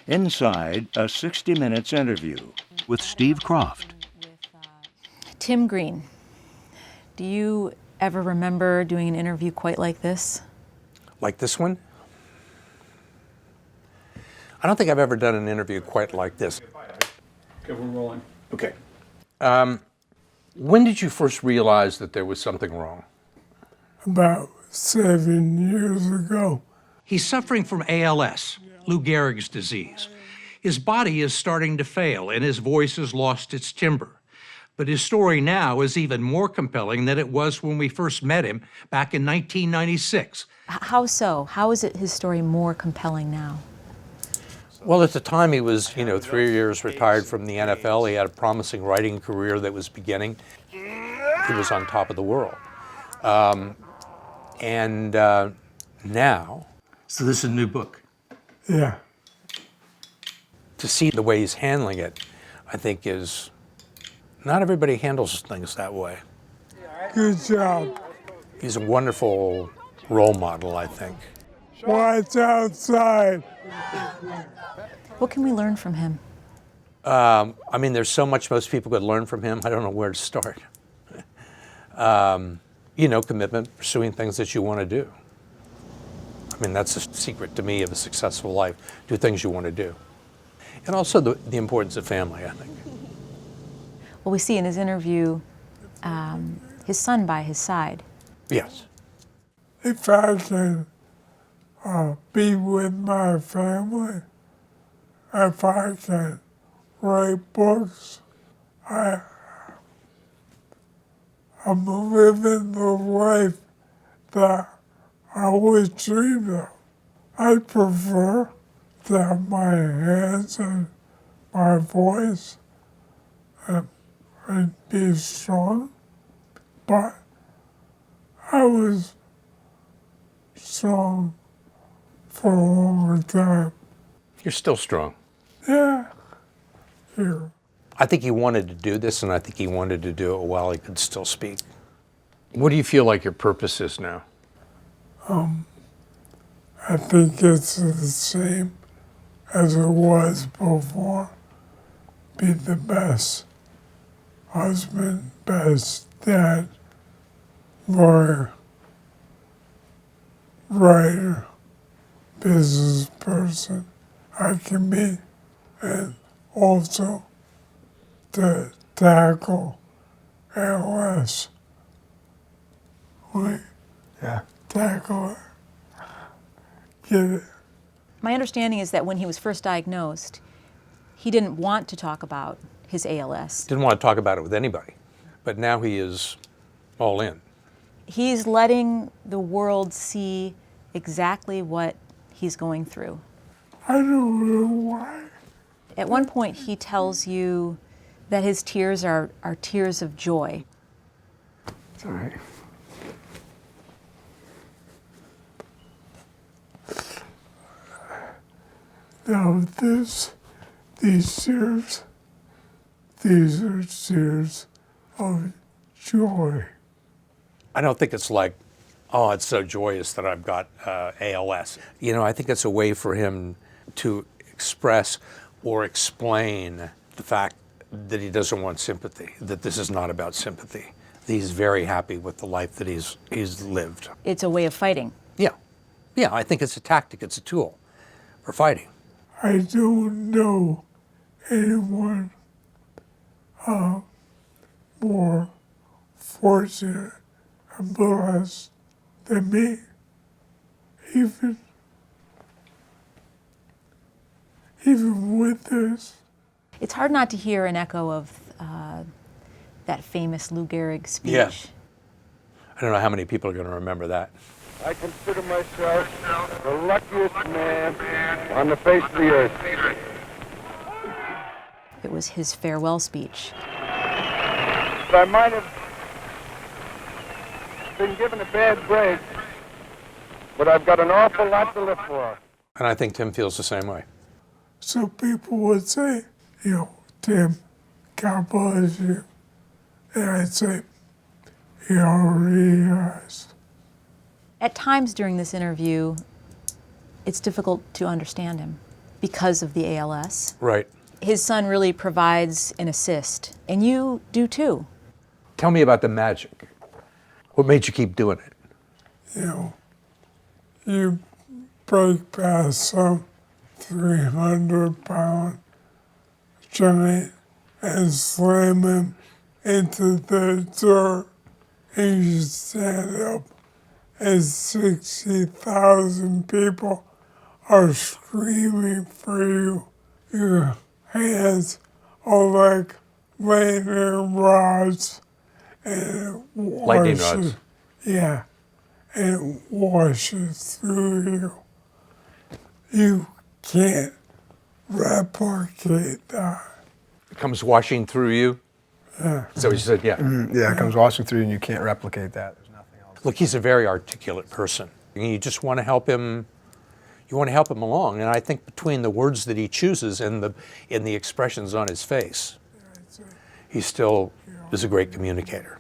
Inside a 60 Minutes interview with Steve Kroft. Tim Green, do you ever remember doing an interview quite like this? Like this one? I don't think I've ever done an interview quite like this. Okay, we're rolling. Okay. When did you first realize that there was something wrong? About 7 years ago. He's suffering from ALS, Lou Gehrig's disease. His body is starting to fail and his voice has lost its timbre. But his story now is even more compelling than it was when we first met him back in 1996. How so? How is his story more compelling now? Well, at the time he was, 3 years retired from the NFL. He had a promising writing career that was beginning. He was on top of the world. Now... So this is a new book. Yeah. To see the way he's handling it, I think is... Not everybody handles things that way. Good job. He's a wonderful role model, I think. Watch outside. What can we learn from him? There's so much most people could learn from him. I don't know where to start. Commitment, pursuing things that you want to do. That's the secret to me of a successful life. Do things you want to do. And also the importance of family, I think. Well, we see in his interview his son by his side. Yes. If I can be with my family, if I can write books, I'm living the life that I always dreamed of. I prefer to have my hands and my voice and be strong, but I was strong for a longer time. You're still strong. Yeah. Here. I think he wanted to do this, and I think he wanted to do it while he could still speak. What do you feel like your purpose is now? I think it's the same as it was before. Be the best husband, best dad, lawyer, writer, business person I can be, and also to tackle ALS. Tackle it. Get it. My understanding is that when he was first diagnosed, he didn't want to talk about his ALS. Didn't want to talk about it with anybody, but now he is all in. He's letting the world see exactly what he's going through. I don't know why. At one point, he tells you that his tears are tears of joy. It's all right. Now these tears are tears of joy. I don't think it's like, oh, it's so joyous that I've got ALS. I think it's a way for him to express or explain the fact that he doesn't want sympathy, that this is not about sympathy. He's very happy with the life that he's lived. It's a way of fighting. Yeah, I think it's a tactic, it's a tool for fighting. I don't know anyone more fortunate and blessed than me. Even with this. It's hard not to hear an echo of that famous Lou Gehrig speech. Yeah. I don't know how many people are going to remember that. I consider myself the luckiest man on the face of the earth. It was his farewell speech. I might have been given a bad break, but I've got an awful lot to live for. And I think Tim feels the same way. So people would say, Tim, God bless you. And I'd say, he already has. At times during this interview, it's difficult to understand him because of the ALS. Right. His son really provides an assist, and you do too. Tell me about the magic. What made you keep doing it? You know, you break past some 300-pound giant and slam him into the dirt, and you stand up and 60,000 people are screaming for you. Your hands are like lightning rods, and it Lightning washes, rods. yeah, and it washes through you. You can't replicate that. It comes washing through you? Yeah. Is that what you said? Yeah. Yeah, it comes washing through and you can't replicate that. There's nothing else. Look, he's a very articulate person. And you just want to help him. You want to help him along. And I think between the words that he chooses and the expressions on his face, he still is a great communicator.